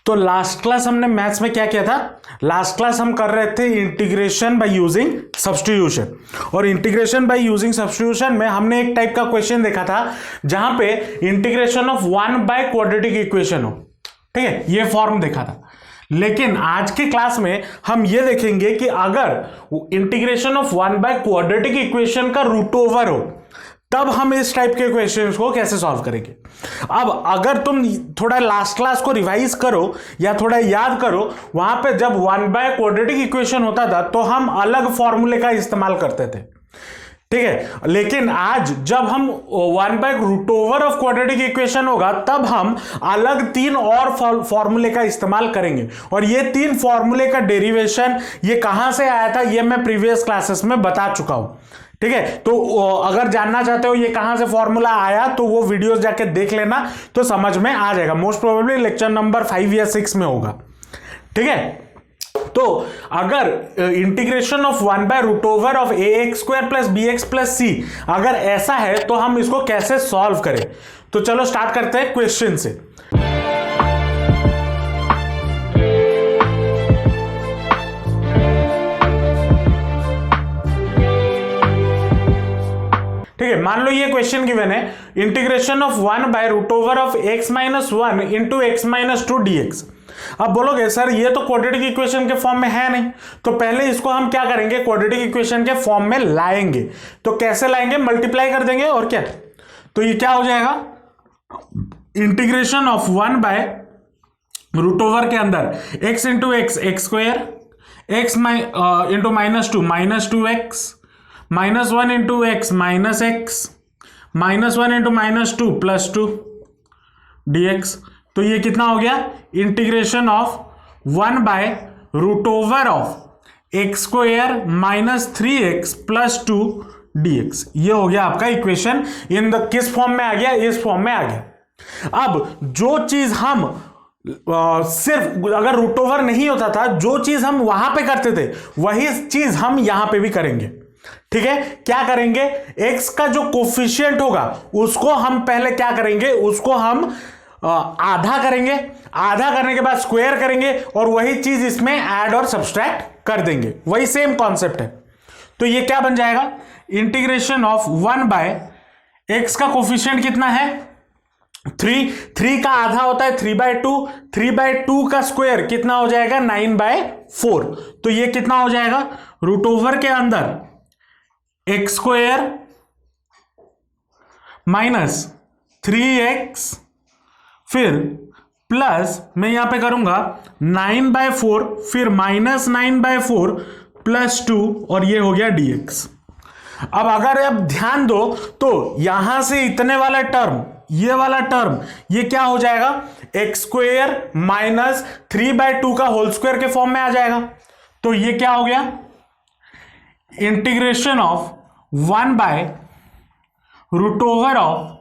तो last class हमने maths में क्या किया था, लास्ट क्लास हम कर रहे थे इंटीग्रेशन बाय यूजिंग सब्स्टिट्यूशन, और इंटीग्रेशन बाय यूजिंग सब्स्टिट्यूशन में हमने एक टाइप का क्वेश्चन देखा था जहां पे integration of 1 by quadratic equation हो, ठीक है, ये फॉर्म देखा था। लेकिन आज के क्लास में हम ये देखेंगे कि अगर integration of 1 by quadratic equation का रूट ओवर हो तब हम इस टाइप के क्वेश्चंस को कैसे सॉल्व करेंगे। अब अगर तुम थोड़ा लास्ट क्लास को रिवाइज करो या थोड़ा याद करो, वहां पे जब 1 बाय क्वाड्रेटिक इक्वेशन होता था तो हम अलग फॉर्मूले का इस्तेमाल करते थे, ठीक है। लेकिन आज जब हम 1 by root over of quadratic equation होगा तब हम अलग 3 और फॉर्मूले का इस्तेमाल करेंगे, और ये 3 फॉर्मूले का डेरिवेशन ये कहां से आया था ये मैं प्रीवियस क्लासेस में बता चुका हूं, ठीक है। तो अगर जानना चाहते हो ये कहां से फॉर्मूला आया तो वो वीडियोस जाके देख लेना तो समझ में आ जाएगा। मोस्ट प्रोबेबली लेक्चर नंबर 5 या 6 में होगा, ठीक है। तो अगर integration of 1 by root over of ax square plus bx plus c अगर ऐसा है तो हम इसको कैसे सॉल्व करें, तो चलो स्टार्ट करते हैं क्वेश्चन से। ठीक है, मान लो ये क्वेश्चन गिवन है, integration of 1 by root over of x minus 1 into X minus 2 dx। अब बोलोगे सर ये तो क्वाड्रेटिक इक्वेशन के फॉर्म में है नहीं, तो पहले इसको हम क्या करेंगे, क्वाड्रेटिक इक्वेशन के फॉर्म में लाएंगे। तो कैसे लाएंगे, मल्टीप्लाई कर देंगे और क्या, तो ये क्या हो जाएगा, integration of 1 by root over के अंदर x into X X square, X into minus 2 minus 2x, minus 1 into X minus X, minus 1 into minus 2 plus 2 dx। तो ये कितना हो गया, integration of 1 by root over of X square minus 3x plus 2 dx। ये हो गया आपका equation. In the किस फॉर्म में आ गया, इस फॉर्म में आ गया। अब जो चीज हम सिर्फ अगर रूट ओवर नहीं होता था, जो चीज हम वहां पे करते थे वही चीज हम यहां पे भी करेंगे, ठीक है। क्या करेंगे, x का जो कोफिशिएंट होगा उसको हम पहले क्या करेंगे, उसको हम आधा करेंगे, आधा करने के बाद स्क्वायर करेंगे और वही चीज इसमें ऐड और सब्सट्रैक्ट कर देंगे, वही सेम कॉन्सेप्ट है। तो ये क्या बन जाएगा, इंटीग्रेशन ऑफ 1 बाय x का कोफिशिएंट कितना है 3, 3 का आधा होता है 3/2, 3/2 का स्क्वायर कितना हो जाएगा 9/4। तो ये कितना हो जाएगा, रूट ओवर के अंदर एक्स स्क्वायर माइनस 3x फिर प्लस मैं यहां पे करूंगा 9/4 फिर माइनस 9/4 प्लस 2 और ये हो गया dx। अब अगर आप ध्यान दो तो यहां से इतने वाला टर्म, ये वाला टर्म, ये क्या हो जाएगा, एक्स स्क्वायर माइनस 3/2 का होल स्क्वायर के फॉर्म में आ जाएगा। तो ये क्या हो गया, integration of 1 by root over of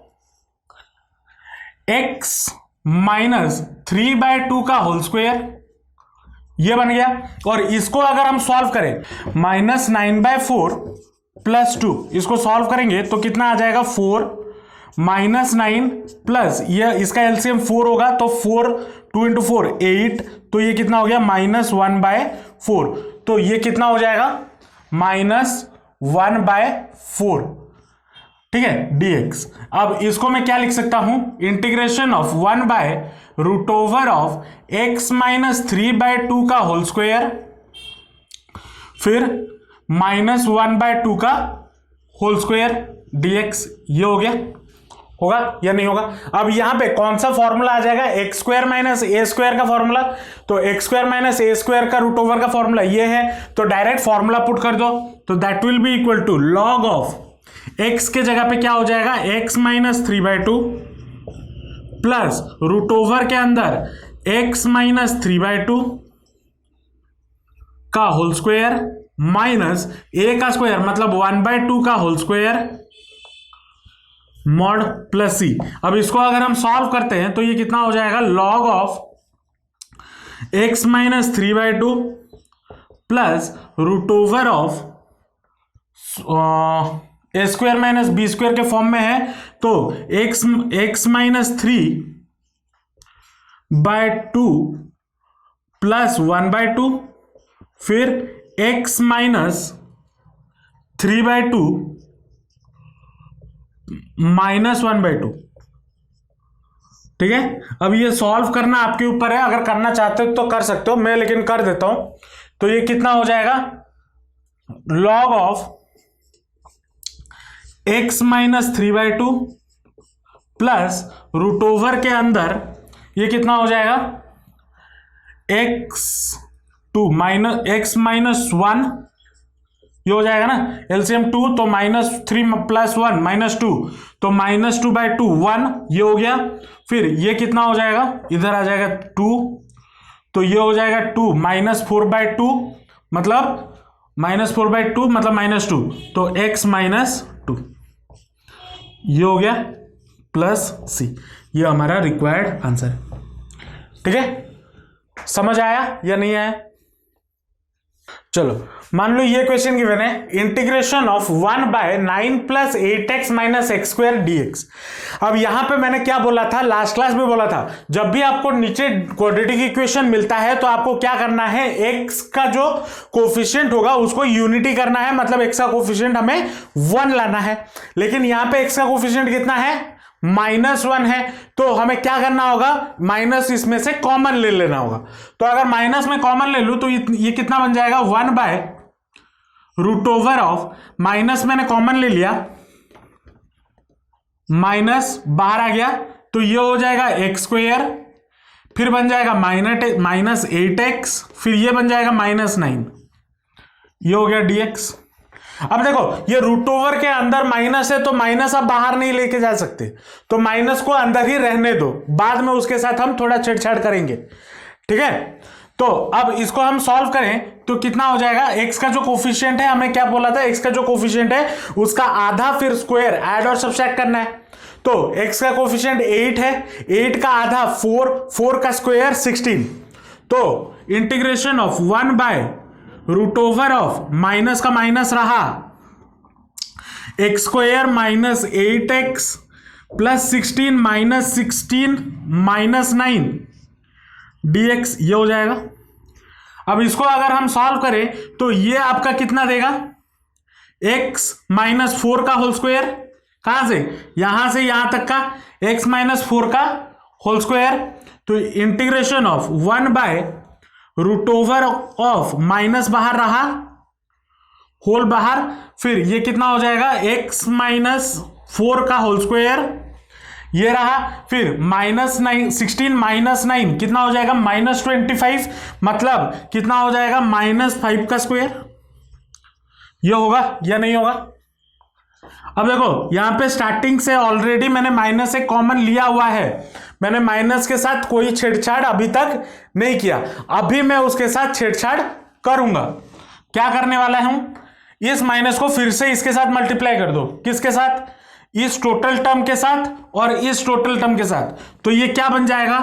x minus 3/2 का होल स्क्वायर, ये बन गया। और इसको अगर हम सॉल्व करें माइनस 9/4 प्लस 2, इसको सॉल्व करेंगे तो कितना आ जाएगा 4 माइनस 9 प्लस ये इसका एलसीएम 4 होगा तो 4 2 इंटू 4 8, तो ये कितना हो गया -1/4। तो ये कितना हो जाएगा -1/4, ठीक है, dx। अब इसको मैं क्या लिख सकता हूं, integration of 1 by root over of x minus 3/2 का होल स्क्वायर फिर -1/2 का होल स्क्वायर dx। ये हो गया, होगा या नहीं होगा। अब यहां पे कौन सा फॉर्मूला आ जाएगा, X square minus A square का फॉर्मूला। तो X square minus A square का रूट ओवर का फॉर्मूला ये है, तो डायरेक्ट फॉर्मूला पुट कर दो, तो that will be equal to log of x के जगह पे क्या हो जाएगा, x minus 3/2 plus root over के अंदर x माइनस 3/2 का होल स्क्वायर माइनस a का स्क्वायर मतलब 1/2 का whole square mod plus c। अब इसको अगर हम सॉल्व करते हैं तो ये कितना हो जाएगा, log of x minus 3/2 plus root over of A square minus B square के फॉर्म में है, तो x माइनस 3 बाय 2 प्लस 1/2, फिर x माइनस 3/2 माइनस 1/2। ठीक है, अब ये सॉल्व करना आपके ऊपर है, अगर करना चाहते हो तो कर सकते हो, मैं लेकिन कर देता हूं। तो ये कितना हो जाएगा, log of x minus 3/2 plus root over के अंदर ये कितना हो जाएगा, x2 माइनस x माइनस 1, ये हो जाएगा ना एलसीएम 2, तो -3 प्लस 1 -2, तो -2/2 1, ये हो गया। फिर ये कितना हो जाएगा, इधर आ जाएगा 2, तो ये हो जाएगा 2 -4/2 मतलब -4/2 मतलब -2, तो x -2, ये हो गया प्लस c। ये हमारा रिक्वायर्ड आंसर है। ठीक है, समझ आया या नहीं आया? चलो मान लो ये क्वेश्चन गिवन है, integration of 1/9 + 8x - x² dx। अब यहां पे मैंने क्या बोला था, लास्ट क्लास में बोला था, जब भी आपको नीचे क्वाड्रेटिक इक्वेशन मिलता है तो आपको क्या करना है, x का जो कोफिशिएंट होगा उसको यूनिटी करना है, मतलब x का कोफिशिएंट हमें 1 लाना है। लेकिन यहां पे x का कोफिशिएंट कितना है, -1 है, तो हमें क्या करना होगा, माइनस इसमें से कॉमन ले लेना होगा। तो अगर माइनस में कॉमन ले लूं तो ये कितना बन जाएगा, 1/√ऑफ, माइनस मैंने कॉमन ले लिया, माइनस बाहर आ गया, तो ये हो जाएगा x², फिर बन जाएगा -8x, फिर ये बन जाएगा -9, ये हो गया dx। अब देखो ये रूट ओवर के अंदर माइनस है, तो माइनस आप बाहर नहीं लेके जा सकते, तो माइनस को अंदर ही रहने दो, बाद में उसके साथ हम थोड़ा छेड़छाड़ करेंगे। ठीक है, तो अब इसको हम सॉल्व करें तो कितना हो जाएगा, x का जो कोफिशिएंट है, हमें क्या बोला था, x का जो कोफिशिएंट है उसका आधा फिर स्क्वायर ऐड और सब्ट्रैक्ट करना है। तो x का कोफिशिएंट 8 है, 8 का आधा 4 का स्क्वायर 16, तो इंटीग्रेशन ऑफ 1/√ऑफ, माइनस का माइनस रहा, x² - 8x प्लस 16 - 16 -9 dx, ये हो जाएगा। अब इसको अगर हम सॉल्व करें तो ये आपका कितना देगा, x - 4 का होल स्क्वायर, कहां से, यहां से यहां तक का x - 4 का होल स्क्वायर, तो इंटीग्रेशन ऑफ 1/√ऑफ, माइनस बाहर रहा, होल बाहर, फिर ये कितना हो जाएगा, x - 4 का होल स्क्वायर, ये रहा, फिर -16 - 9 कितना हो जाएगा, -25, मतलब कितना हो जाएगा, -5 का स्क्वायर, ये होगा या नहीं होगा। अब देखो यहां पे स्टार्टिंग से ऑलरेडी मैंने माइनस एक कॉमन लिया हुआ है, मैंने माइनस के साथ कोई छेड़छाड़ अभी तक नहीं किया, अभी मैं उसके साथ छेड़छाड़ करूंगा। क्या करने वाला हूं, इस माइनस को फिर से इसके साथ मल्टीप्लाई कर दो, किसके साथ, इस टोटल टर्म के साथ और इस टोटल टर्म के साथ, तो ये क्या बन जाएगा,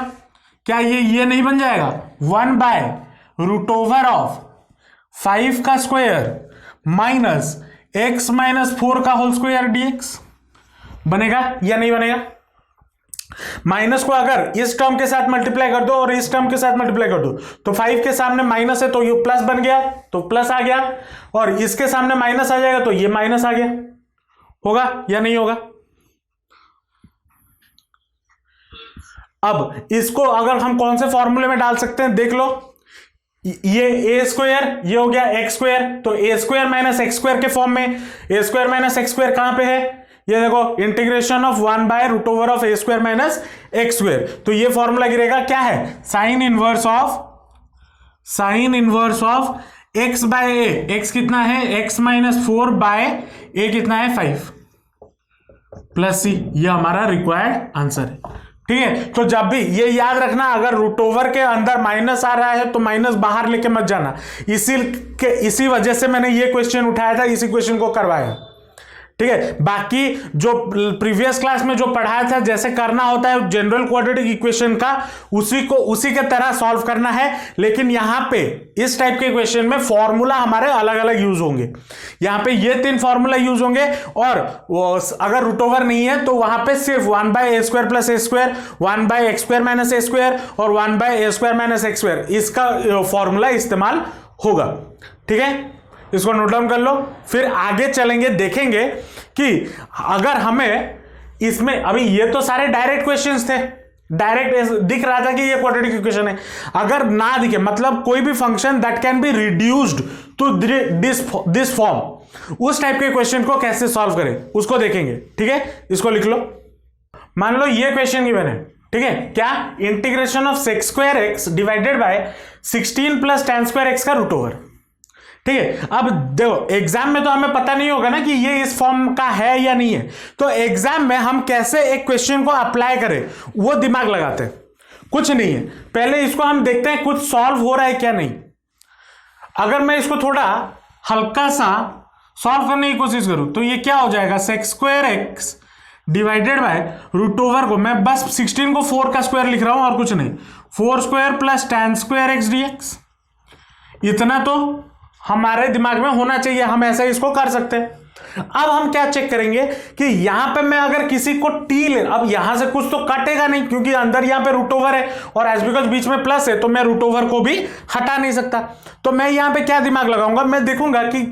क्या ये नहीं बन जाएगा, 1/√ऑफ 5 का स्क्वायर माइनस x - 4 का होल स्क्वायर dx, बनेगा या नहीं बनेगा। माइनस को अगर इस टर्म के साथ मल्टीप्लाई कर दो और इस टर्म के साथ मल्टीप्लाई कर दो, तो 5 के सामने माइनस है तो ये प्लस बन गया, तो प्लस आ गया, और इसके सामने माइनस आ जाएगा तो ये माइनस आ गया, होगा या नहीं होगा। अब इसको अगर हम कौन से फॉर्मूले में डाल सकते हैं, देख लो, ये a², ये हो गया x², तो a² - x² के फॉर्म में, a² - x² कहां पे है, ये देखो इंटीग्रेशन ऑफ 1/√ऑफ a² - x², तो ये फॉर्मूला गिरेगा, क्या है, sine inverse of x/a, x कितना है, x - 4/a कितना है 5 प्लस c, ये हमारा रिक्वायर्ड आंसर है। ठीक है, तो जब भी ये याद रखना, अगर रूट ओवर के अंदर माइनस आ रहा है तो माइनस बाहर लेके मत जाना, इसी वजह से मैंने ये क्वेश्चन उठाया था, इसी क्वेश्चन को करवाया। ठीक है। बाकी जो प्रीवियस क्लास में जो पढ़ाया था जैसे करना होता है जनरल क्वाड्रेटिक इक्वेशन का, उसी के तरह सॉल्व करना है। लेकिन यहां पे इस टाइप के इक्वेशन में फॉर्मूला हमारे अलग अलग यूज होंगे। यहां पे ये 3 फॉर्मूला यूज होंगे, और अगर रूट ओवर नहीं है तो वहां पे सिर्फ 1/a² + a², 1/x² - a² और 1/a² - x², इसका फॉर्मूला इस्तेमाल होगा। ठीक है, इसको नोट डाउन कर लो। फिर आगे चलेंगे, देखेंगे कि अगर हमें इसमें, अभी ये तो सारे डायरेक्ट क्वेश्चंस थे, डायरेक्ट दिख रहा था कि ये क्वाड्रेटिक इक्वेशन है। अगर ना दिखे, मतलब कोई भी function that can be reduced to this form, उस टाइप के क्वेश्चन को कैसे सॉल्व करें उसको देखेंगे। ठीक है, इसको लिख लो। मान लो ये क्वेश्चन गिवन है, ठीक है, क्या? Integration of sec² divided by 16 + tan² का रूट ओवर। ठीक है, अब देखो एग्जाम में तो हमें पता नहीं होगा ना कि ये इस फॉर्म का है या नहीं है, तो एग्जाम में हम कैसे एक क्वेश्चन को अप्लाई करें वो दिमाग लगाते हैं। कुछ नहीं है, पहले इसको हम देखते हैं कुछ सॉल्व हो रहा है क्या नहीं। अगर मैं इसको थोड़ा हल्का सा सॉल्व करने की कोशिश करूं तो ये क्या हो जाएगा? sec² divided by root over को मैं बस 16 को 4 का स्क्वायर लिख रहा हूं और कुछ नहीं, 4² + tan² dx। इतना तो हमारे दिमाग में होना चाहिए, हम ऐसा इसको कर सकते हैं। अब हम क्या चेक करेंगे कि यहां पे मैं अगर किसी को टी ले, अब यहां से कुछ तो कटेगा नहीं क्योंकि अंदर यहां पे रूट ओवर है और एज बिकॉज बीच में प्लस है तो मैं रूट ओवर को भी हटा नहीं सकता। तो मैं यहां पे क्या दिमाग लगाऊंगा, मैं देखूंगा कि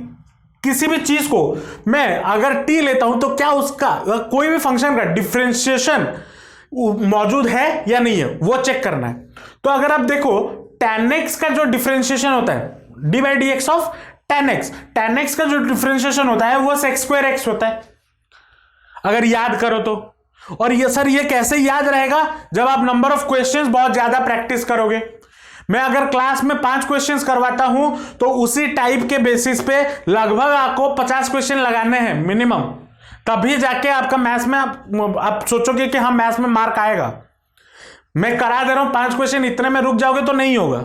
किसी भी चीज को मैं अगर टी लेता हूं तो क्या उसका कोई भी फंक्शन का डिफरेंशिएशन मौजूद है या नहीं है, वो चेक करना है। तो अगर आप देखो tan x का जो डिफरेंशिएशन होता है d/dx ऑफ tan x का जो डिफरेंशिएशन होता है वो sec² होता है, अगर याद करो तो। और ये सर ये कैसे याद रहेगा? जब आप नंबर ऑफ क्वेश्चंस बहुत ज्यादा प्रैक्टिस करोगे। मैं अगर क्लास में 5 क्वेश्चंस करवाता हूं तो उसी टाइप के बेसिस पे लगभग आपको 50 क्वेश्चन लगाने हैं मिनिमम, तभी जाके आपका मैथ्स में आप सोचोगे कि हाँ मैथ्स में मार्क आएगा। मैं करा दे रहा हूं 5 क्वेश्चन, इतने में रुक जाओगे तो नहीं होगा।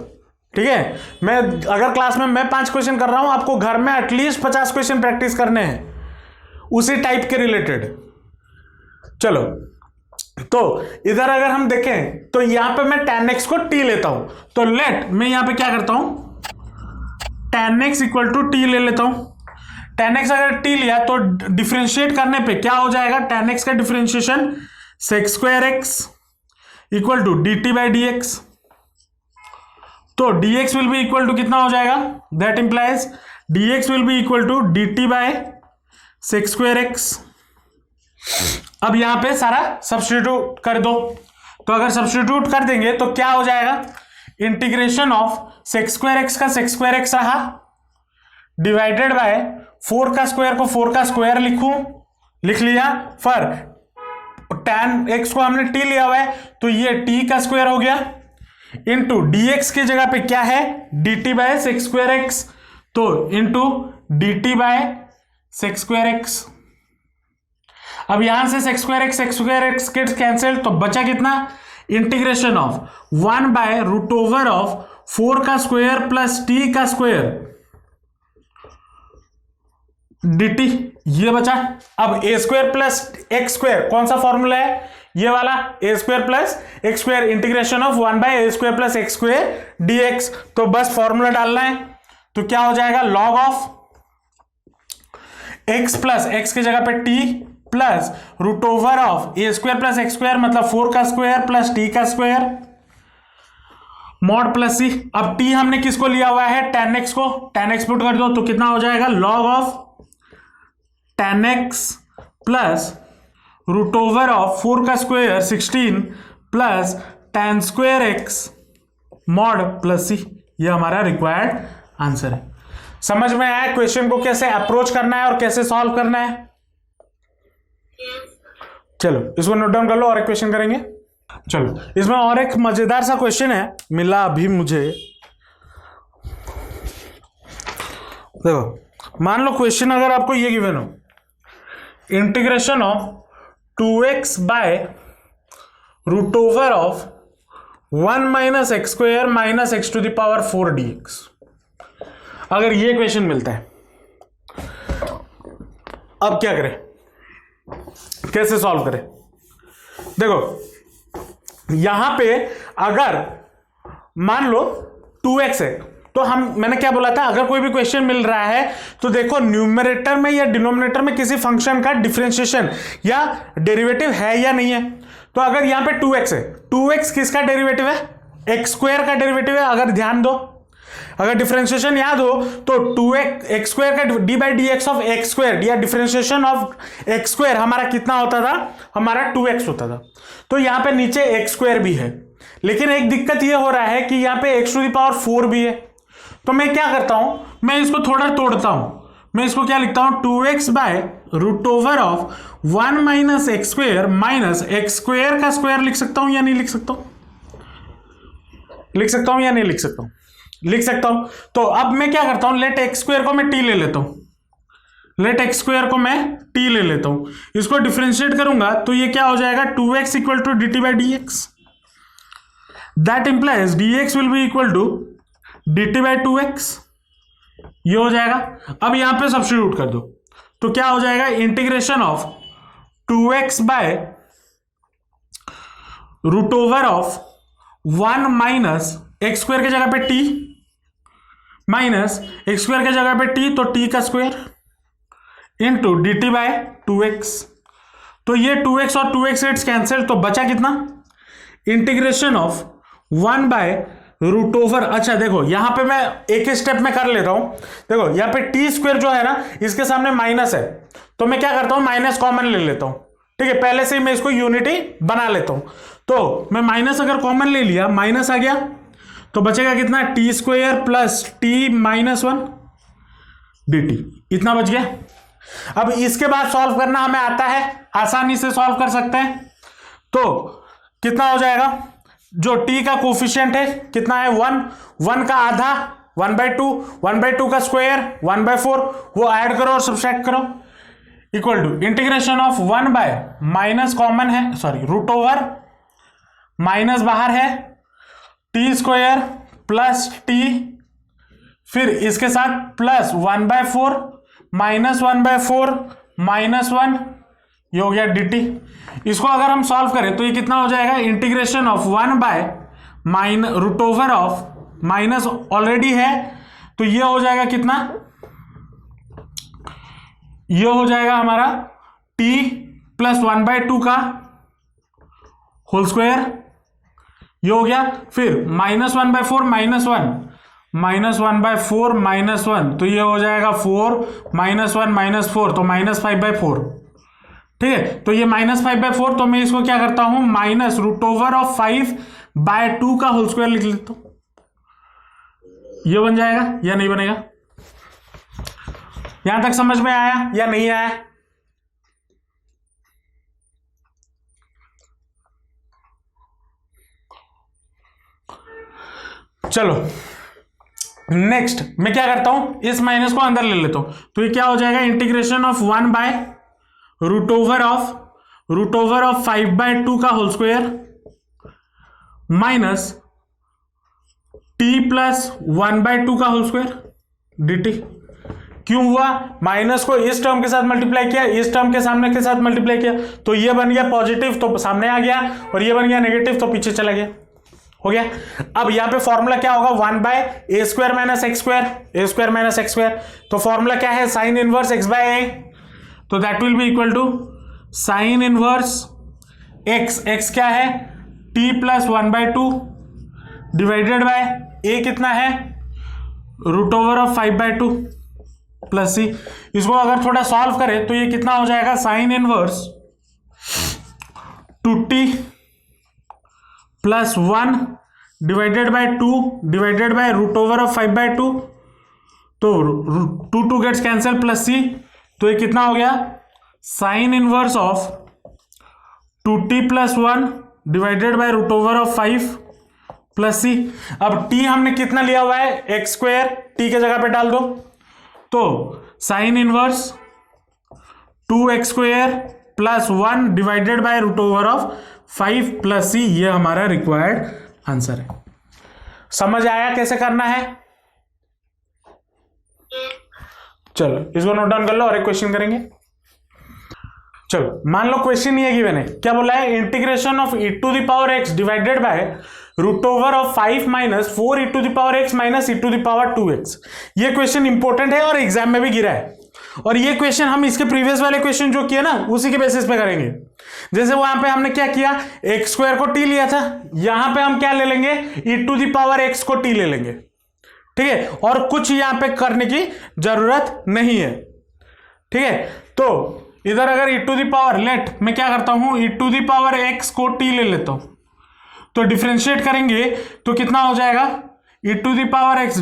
ठीक है, मैं अगर क्लास में मैं 5 क्वेश्चन कर रहा हूं, आपको घर में एटलीस्ट 50 क्वेश्चन प्रैक्टिस करने हैं उसी टाइप के रिलेटेड। चलो, तो इधर अगर हम देखें तो यहां पे मैं tan x को t लेता हूं, तो लेट मैं यहां पे क्या करता हूं, tan x = t ले लेता हूं। tan x अगर t लिया तो डिफरेंशिएट करने पे क्या हो जाएगा? tan x का डिफरेंशिएशन sec² = dt/dx। तो dx will be equal to कितना हो जाएगा? That implies dx will be equal to dt/sec²। अब यहां पे सारा सब्स्टिट्यूट कर दो, तो अगर सब्स्टिट्यूट कर देंगे तो क्या हो जाएगा? इंटीग्रेशन ऑफ sec² का sec² रहा डिवाइडेड बाय 4 का स्क्वायर को 4 का स्क्वायर लिख लिया, पर tan x को हमने t लिया हुआ है तो ये t का स्क्वायर हो गया, इंटू dx की जगह पे क्या है? dt/sec², तो इंटू dt/sec²। अब यहां से sec² कैंसिल, तो बचा कितना? इंटीग्रेशन ऑफ 1/√4 का स्क्वायर प्लस t का स्क्वायर dt, ये बचा। अब a² + x², कौन सा फॉर्मूला है? ये वाला a² + x², integration of 1/a² + x² dx। तो बस फॉर्मूला डालना है, तो क्या हो जाएगा? log of x plus x की जगह पे t प्लस √a² + x² मतलब 4 का स्क्वायर प्लस t का स्क्वायर मॉड प्लस c। अब t हमने किसको लिया हुआ है? tan x को। tan x पुट कर दो तो कितना हो जाएगा? log of tan x plus √4 का square 16 plus tan² x mod plus c। ये हमारा रिक्वायर्ड आंसर है। समझ में आया क्वेश्चन को कैसे अप्रोच करना है और कैसे सॉल्व करना है? चलो इसको नोट डाउन कर लो और एक क्वेश्चन करेंगे। चलो, इसमें और एक मजेदार सा क्वेश्चन है, मिला अभी मुझे। देखो, मान लो क्वेश्चन अगर आपको ये गिवन हो, integration of 2x bye √1 - x² - x⁴ dx। अगर ये क्वेश्चन मिलता है, अब क्या करें? कैसे सॉल्व करें? देखो यहां पे अगर मान लो 2x है तो मैंने क्या बोला था, अगर कोई भी क्वेश्चन मिल रहा है तो देखो न्यूमरेटर में या डिनोमिनेटर में किसी फंक्शन का डिफरेंशिएशन या डेरिवेटिव है या नहीं है। तो अगर यहां पे 2x है, 2x किसका डेरिवेटिव है? एक्स स्क्वायर का डेरिवेटिव है। अगर ध्यान दो, अगर डिफरेंशिएशन याद हो तो 2x स्क्वायर का D by D x of X square या डिफरेंशिएशन ऑफ एक्स स्क्वायर हमारा कितना होता था? हमारा 2x होता था। तो यहां पे नीचे एक्स स्क्वायर भी है, लेकिन एक दिक्कत यह हो रहा है कि यहां पे x टू द पावर 4 भी है। तो मैं क्या करता हूं, मैं इसको थोड़ा तोड़ता हूं। मैं इसको क्या लिखता हूं? 2x by root over of 1 minus X square minus X square का स्क्वायर लिख सकता हूं या नहीं लिख सकता हूं? लिख सकता हूं या नहीं लिख सकता हूं? लिख सकता हूं। तो अब मैं क्या करता हूं, लेट एक्स स्क्वायर को मैं t ले लेता हूं। लेट एक्स स्क्वायर को मैं t ले लेता हूं, इसको डिफरेंशिएट करूंगा तो ये क्या हो जाएगा? 2x equal to dt by D X. That implies dx will be equal to dt by 2x। ये हो जाएगा। अब यहां पे सब्स्टिट्यूट कर दो तो क्या हो जाएगा? Integration of 2x by root over of 1 minus X square की जगह पे t माइनस एक्स स्क्वायर की जगह पे t, तो t का square into dt bye 2x। तो ये 2x और 2x रेट्स कैंसिल, तो बचा कितना? Integration of 1 by root over. अच्छा देखो यहां पे मैं एक स्टेप में कर लेता हूं। देखो यहां पे टी स्क्वायर जो है ना, इसके सामने माइनस है, तो मैं क्या करता हूं? माइनस कॉमन ले लेता हूं। ठीक है, पहले से ही मैं इसको यूनिटी बना लेता हूं। तो मैं माइनस अगर कॉमन ले लिया, माइनस आ गया, तो बचेगा कितना? T square plus T minus 1 dt, इतना बच गया। अब इसके बाद सॉल्व करना हमें आता है, आसानी से सॉल्व कर सकते हैं। तो कितना हो जाएगा? जो t का कोफिशिएंट है कितना है? 1 का आधा 1/2, 1/2 का स्क्वायर 1/4, वो ऐड करो और सब्ट्रैक्ट करो, equal to integration of 1 by minus common है, सॉरी रूट ओवर, माइनस बाहर है, टी स्क्वायर प्लस टी, फिर इसके साथ प्लस 1/4 माइनस 1/4 माइनस 1, ये हो गया dt। इसको अगर हम सॉल्व करें तो ये कितना हो जाएगा? Integration of 1 by minus root over of minus already है, तो ये हो जाएगा कितना? ये हो जाएगा हमारा t प्लस 1/2 का होल स्क्वायर, ये हो गया। फिर माइनस 1/4 माइनस 1 माइनस 1/4 माइनस 1, तो ये हो जाएगा 4 माइनस 1 माइनस 4, तो माइनस 5/4। ठीक है, तो ये माइनस 5/4, तो मैं इसको क्या करता हूं? माइनस रूट ओवर ऑफ 5/2 का होल स्क्वायर लिख लेता हूं। ये बन जाएगा या नहीं बनेगा? यहां तक समझ में आया या नहीं आया? चलो नेक्स्ट मैं क्या करता हूं, इस माइनस को अंदर ले लेता हूं, तो ये क्या हो जाएगा? Integration of 1 by root over of 5/2 का whole square minus T plus 1/2 का होल स्क्वायर dt। क्यों हुआ? माइनस को इस टर्म के साथ मल्टीप्लाई किया, इस टर्म के सामने के साथ मल्टीप्लाई किया, तो ये बन गया पॉजिटिव तो सामने आ गया, और ये बन गया नेगेटिव तो पीछे चला गया। हो गया। अब यहां पे फॉर्मूला क्या होगा? 1 by A square minus X square, A square minus X square. तो फॉर्मूला क्या है? Sine inverse X by A, तो that will be equal to sine inverse X, X क्या है? T plus 1/2 divided by A कितना है? Root over of 5/2 plus C. इसको अगर थोड़ा सॉल्व करें तो ये कितना हो जाएगा? Sine inverse 2t plus 1 divided by 2 divided by root over of 5/2, तो 2 गेट्स कैंसिल प्लस सी, तो ये कितना हो गया? Sine inverse of 2t plus 1 divided by root over of 5 plus c. अब t हमने कितना लिया हुआ है? एक्स स्क्वायर, t के जगह पे डाल दो, तो sine inverse 2x square plus 1 divided by root over of 5 plus c, ये हमारा रिक्वायर्ड आंसर है। समझ आया कैसे करना है? चलो इसको नोट डाउन कर लो और एक क्वेश्चन करेंगे। चलो मान लो क्वेश्चन ये गिवन है, क्या बोला है, integration of e to the power x divided by root over of 5 minus 4 e to the power x minus e to the power 2x। ये क्वेश्चन इंपॉर्टेंट है और एग्जाम में भी गिरा है, और ये क्वेश्चन हम इसके प्रीवियस वाले क्वेश्चन जो किया ना उसी के बेसिस पे करेंगे। जैसे वहां पे हमने क्या किया, एक्स स्क्वायर को t लिया था, यहां पे हम क्या ले लेंगे, e to the power x को t ले लेंगे, ठीक है, और कुछ यहां पे करने की जरूरत नहीं है, ठीक है। तो इधर अगर e to the power let मैं क्या करता हूं, e to the power x को t ले लेता हूं, तो डिफरेंशिएट करेंगे तो कितना हो जाएगा, e to the power x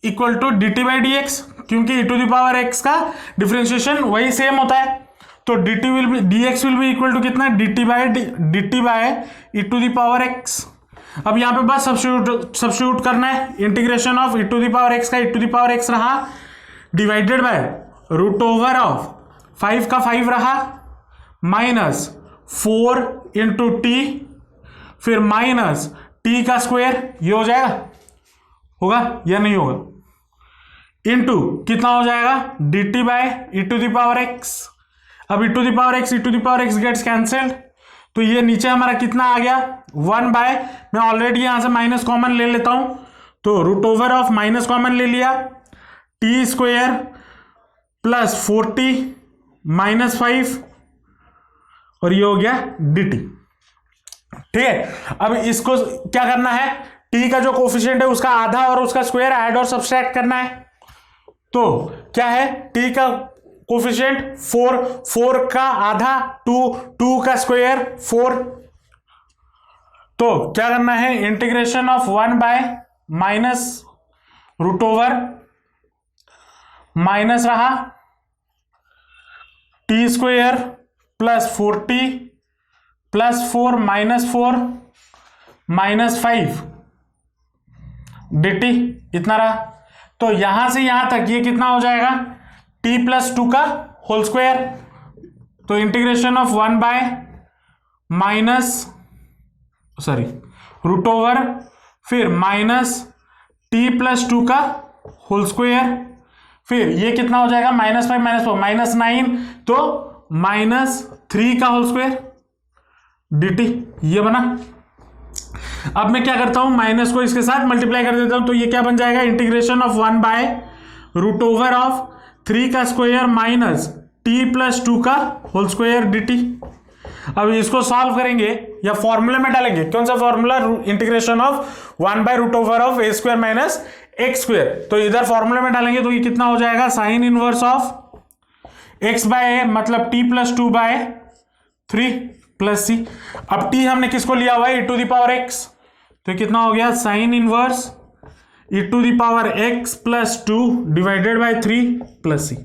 equal to dt by D X, क्योंकि e to the power x का डिफरेंशिएशन वही सेम होता है, तो dt will be dx will be equal to कितना, dt by e to the power x। अब यहाँ पे बस सब्स्टिट्यूट करना है, integration of e to the power x का e to the power x रहा, divided by root over of 5 का 5 रहा, माइनस 4 इंटू टी, फिर माइनस टी का स्क्वायर, ये हो जाएगा, होगा या नहीं होगा, इंटू कितना हो जाएगा, d t by e to the power x. अब e to the power x gets cancelled, तो ये नीचे हमारा कितना आ गया, 1 बाय, मैं ऑलरेडी यहां से माइनस कॉमन ले लेता हूं, तो root over of minus common ले लिया, टी स्क्वायर प्लस 40 माइनस 5, और ये हो गया डी टी, ठीक है। अब इसको क्या करना है, टी का जो कोफिशिएंट है उसका आधा और उसका स्क्वायर ऐड और सब्सट्रैक्ट करना है, तो क्या है, टी का कोफिशिएंट 4, 4 का आधा 2, 2 का स्क्वायर 4, तो क्या करना है, integration of 1 by minus root over minus रहा t square plus 40 plus 4 minus 4 minus 5 dt, इतना रहा। तो यहां से यहां तक ये कितना हो जाएगा, t प्लस 2 का होल स्क्वायर, तो integration of 1 by minus root over, फिर माइनस t प्लस 2 का होल स्क्वायर, फिर ये कितना हो जाएगा, माइनस 5 माइनस 4 माइनस 9, तो माइनस 3 का होल स्क्वायर dt, ये बना। अब मैं क्या करता हूं, माइनस को इसके साथ मल्टीप्लाई कर देता हूं, तो ये क्या बन जाएगा, integration of 1 by root over of 3 का स्क्वायर माइनस t प्लस 2 का होल स्क्वायर dt। अब इसको सॉल्व करेंगे या फॉर्मूले में डालेंगे, कौन सा formula, integration of 1 by root over of a square minus X square, तो इधर फॉर्मूले में डालेंगे तो ये कितना हो जाएगा, sine inverse of x by a मतलब t plus 2 by 3 plus c। अब t हमने किसको लिया हुआ है, e to the power x, तो कितना हो गया, sine inverse e to the power x plus 2 divided by 3 plus c,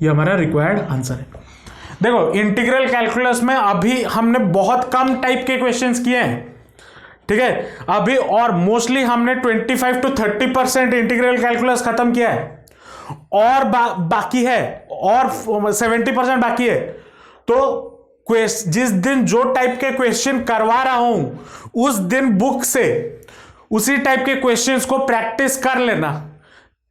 ये हमारा रिक्वायर्ड आंसर है। देखो इंटीग्रल कैलकुलस में अभी हमने बहुत कम टाइप के क्वेश्चंस किए हैं, ठीक है, अभी और मोस्टली हमने 25 to 30% इंटीग्रल कैलकुलस खत्म किया है, और बाकी है, और 70% बाकी है। तो जिस दिन जो टाइप के क्वेश्चन करवा रहा हूं उस दिन बुक से उसी टाइप के क्वेश्चंस को प्रैक्टिस कर लेना,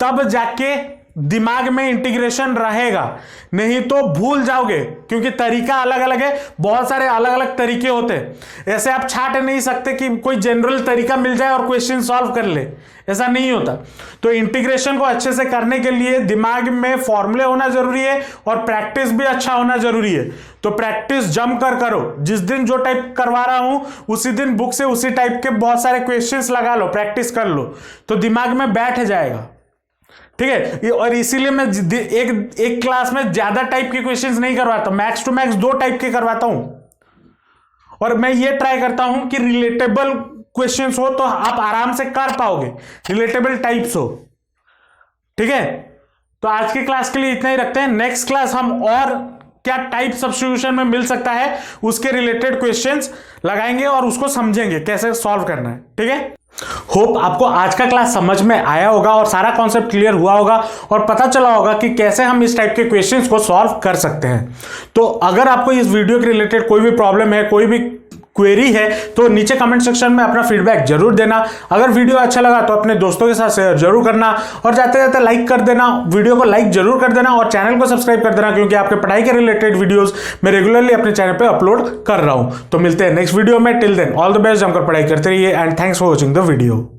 तब जाके दिमाग में इंटीग्रेशन रहेगा, नहीं तो भूल जाओगे, क्योंकि तरीका अलग अलग है, बहुत सारे अलग अलग तरीके होते हैं। ऐसे आप छाट नहीं सकते कि कोई जनरल तरीका मिल जाए और क्वेश्चन सॉल्व कर ले, ऐसा नहीं होता। तो इंटीग्रेशन को अच्छे से करने के लिए दिमाग में फॉर्मूले होना जरूरी है और प्रैक्टिस भी अच्छा होना जरूरी है। तो प्रैक्टिस जम कर करो, जिस दिन जो टाइप करवा रहा हूं उसी दिन बुक से उसी टाइप के बहुत सारे क्वेश्चंस लगा लो, प्रैक्टिस कर लो, तो दिमाग में बैठ जाएगा, ठीक है। और इसीलिए मैं एक क्लास में ज्यादा टाइप के क्वेश्चंस नहीं करवाता, मैक्स टू मैक्स 2 टाइप के करवाता हूं, और मैं ये ट्राई करता हूं कि रिलेटेबल क्वेश्चंस हो तो आप आराम से कर पाओगे, रिलेटेबल टाइप्स हो, ठीक है। तो आज की क्लास के लिए इतना ही रखते हैं, नेक्स्ट क्लास हम और क्या टाइप सब्स्टिट्यूशन में मिल सकता है उसके रिलेटेड क्वेश्चंस लगाएंगे और उसको समझेंगे कैसे सॉल्व करना है, ठीक है। होप आपको आज का क्लास समझ में आया होगा और सारा कॉन्सेप्ट क्लियर हुआ होगा और पता चला होगा कि कैसे हम इस टाइप के क्वेश्चंस को सॉल्व कर सकते हैं। तो अगर आपको इस वीडियो के रिलेटेड कोई भी प्रॉब्लम है, कोई भी क्वेरी है तो नीचे कमेंट सेक्शन में अपना फीडबैक जरूर देना। अगर वीडियो अच्छा लगा तो अपने दोस्तों के साथ शेयर जरूर करना और जाते जाते लाइक कर देना, वीडियो को लाइक जरूर कर देना और चैनल को सब्सक्राइब कर देना, क्योंकि आपके पढ़ाई के रिलेटेड वीडियोस मैं रेगुलरली अपने चैनल पे अपलोड कर रहा हूं। तो मिलते हैं नेक्स्ट वीडियो में। Till then all the best, जमकर पढ़ाई करते रहिए and thanks for watching the video.